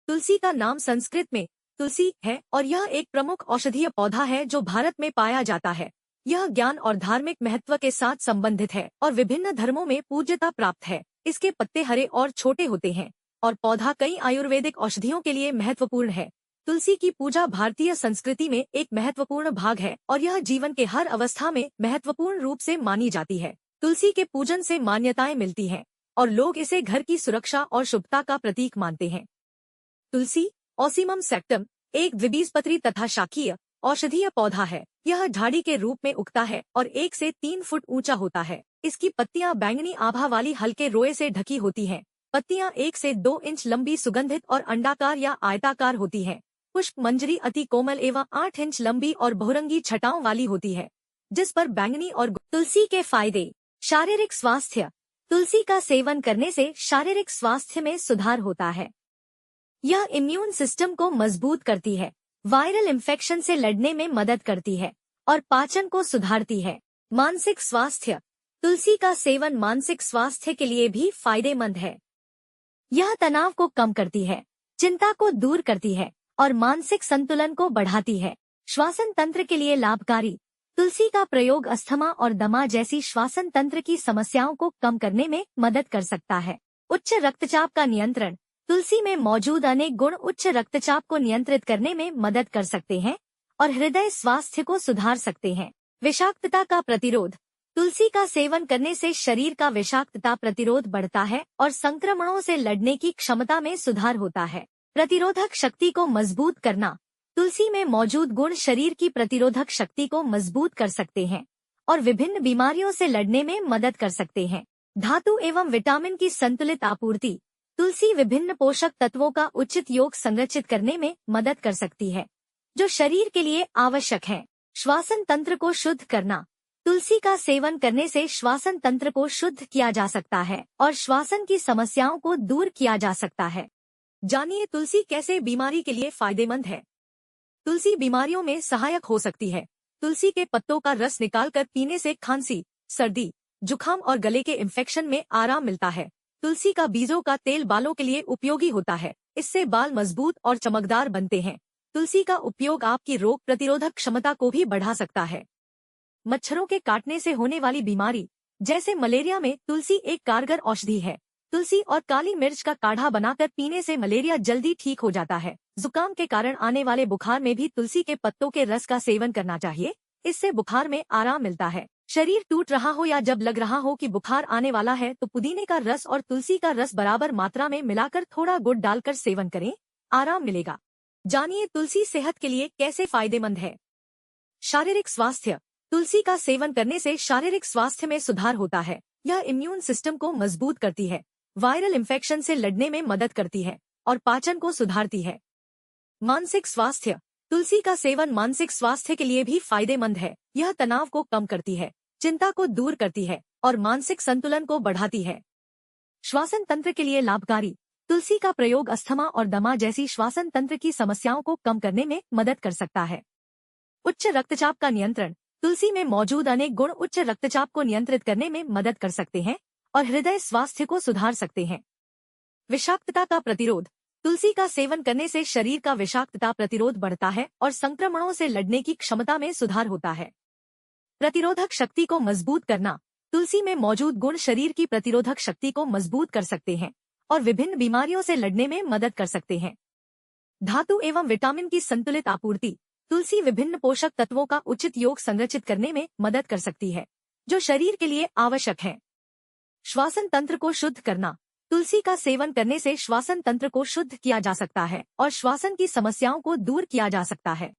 तुलसी का नाम संस्कृत में तुलसी है और यह एक प्रमुख औषधीय पौधा है जो भारत में पाया जाता है। यह ज्ञान और धार्मिक महत्व के साथ संबंधित है और विभिन्न धर्मों में पूज्यता प्राप्त है। इसके पत्ते हरे और छोटे होते हैं और पौधा कई आयुर्वेदिक औषधियों के लिए महत्वपूर्ण है। तुलसी की पूजा भारतीय संस्कृति में एक महत्वपूर्ण भाग है और यह जीवन के हर अवस्था में महत्वपूर्ण रूप से मानी जाती है। तुलसी के पूजन से मान्यताएं मिलती हैं और लोग इसे घर की सुरक्षा और शुभता का प्रतीक मानते हैं। तुलसी ओसीमम सेक्टम एक द्विबीजपत्री तथा शाखीय औषधीय पौधा है। यह झाड़ी के रूप में उगता है और 1 से 3 फुट ऊंचा होता है। इसकी पत्तियां बैंगनी आभा वाली हल्के रोए से ढकी होती हैं। पत्तियां 1 से 2 इंच लंबी, सुगंधित और अंडाकार या आयताकार होती हैं। पुष्प मंजरी अति कोमल एवं 8 इंच लंबी और बहुरंगी छटाओं वाली होती है, जिस पर बैंगनी और तुलसी के फायदे। शारीरिक स्वास्थ्य। तुलसी का सेवन करने से शारीरिक स्वास्थ्य में सुधार होता है। यह इम्यून सिस्टम को मजबूत करती है, वायरल इन्फेक्शन से लड़ने में मदद करती है और पाचन को सुधारती है। मानसिक स्वास्थ्य। तुलसी का सेवन मानसिक स्वास्थ्य के लिए भी फायदेमंद है। यह तनाव को कम करती है, चिंता को दूर करती है और मानसिक संतुलन को बढ़ाती है। श्वसन तंत्र के लिए लाभकारी। तुलसी का प्रयोग अस्थमा और दमा जैसी श्वसन तंत्र की समस्याओं को कम करने में मदद कर सकता है। उच्च रक्तचाप का नियंत्रण। तुलसी में मौजूद अनेक गुण उच्च रक्तचाप को नियंत्रित करने में मदद कर सकते हैं और हृदय स्वास्थ्य को सुधार सकते हैं। विषाक्तता का प्रतिरोध। तुलसी का सेवन करने से शरीर का विषाक्तता प्रतिरोध बढ़ता है और संक्रमणों से लड़ने की क्षमता में सुधार होता है। प्रतिरोधक शक्ति को मजबूत करना। तुलसी में मौजूद गुण शरीर की प्रतिरोधक शक्ति को मजबूत कर सकते हैं और विभिन्न बीमारियों से लड़ने में मदद कर सकते हैं। धातु एवं विटामिन की संतुलित आपूर्ति। तुलसी विभिन्न पोषक तत्वों का उचित योग संरचित करने में मदद कर सकती है, जो शरीर के लिए आवश्यक है। श्वसन तंत्र को शुद्ध करना। तुलसी का सेवन करने से श्वसन तंत्र को शुद्ध किया जा सकता है और श्वसन की समस्याओं को दूर किया जा सकता है। जानिए तुलसी कैसे बीमारी के लिए फायदेमंद है। तुलसी बीमारियों में सहायक हो सकती है। तुलसी के पत्तों का रस निकालकर पीने से खांसी, सर्दी, जुकाम और गले के इन्फेक्शन में आराम मिलता है। तुलसी का बीजों का तेल बालों के लिए उपयोगी होता है। इससे बाल मजबूत और चमकदार बनते हैं। तुलसी का उपयोग आपकी रोग प्रतिरोधक क्षमता को भी बढ़ा सकता है। मच्छरों के काटने से होने वाली बीमारी जैसे मलेरिया में तुलसी एक कारगर औषधि है। तुलसी और काली मिर्च का काढ़ा बनाकर पीने से मलेरिया जल्दी ठीक हो जाता है। जुकाम के कारण आने वाले बुखार में भी तुलसी के पत्तों के रस का सेवन करना चाहिए। इससे बुखार में आराम मिलता है। शरीर टूट रहा हो या जब लग रहा हो कि बुखार आने वाला है तो पुदीने का रस और तुलसी का रस बराबर मात्रा में मिलाकर थोड़ा गुड़ डालकर सेवन करें, आराम मिलेगा। जानिए तुलसी सेहत के लिए कैसे फायदेमंद है। शारीरिक स्वास्थ्य। तुलसी का सेवन करने से शारीरिक स्वास्थ्य में सुधार होता है। यह इम्यून सिस्टम को मजबूत करती है, वायरल इन्फेक्शन से लड़ने में मदद करती है और पाचन को सुधारती है। मानसिक स्वास्थ्य। तुलसी का सेवन मानसिक स्वास्थ्य के लिए भी फायदेमंद है। यह तनाव को कम करती है, चिंता को दूर करती है और मानसिक संतुलन को बढ़ाती है। श्वसन तंत्र के लिए लाभकारी। तुलसी का प्रयोग अस्थमा और दमा जैसी श्वसन तंत्र की समस्याओं को कम करने में मदद कर सकता है। उच्च रक्तचाप का नियंत्रण। तुलसी में मौजूद अनेक गुण उच्च रक्तचाप को नियंत्रित करने में मदद कर सकते हैं और हृदय स्वास्थ्य को सुधार सकते हैं। विषाक्तता का प्रतिरोध। तुलसी का सेवन करने से शरीर का विषाक्तता प्रतिरोध बढ़ता है और संक्रमणों से लड़ने की क्षमता में सुधार होता है। प्रतिरोधक शक्ति को मजबूत करना। तुलसी में मौजूद गुण शरीर की प्रतिरोधक शक्ति को मजबूत कर सकते हैं और विभिन्न बीमारियों से लड़ने में मदद कर सकते हैं। धातु एवं विटामिन की संतुलित आपूर्ति। तुलसी विभिन्न पोषक तत्वों का उचित योग संरचित करने में मदद कर सकती है, जो शरीर के लिए आवश्यक है। श्वसन तंत्र को शुद्ध करना। तुलसी का सेवन करने से श्वसन तंत्र को शुद्ध किया जा सकता है और श्वसन की समस्याओं को दूर किया जा सकता है।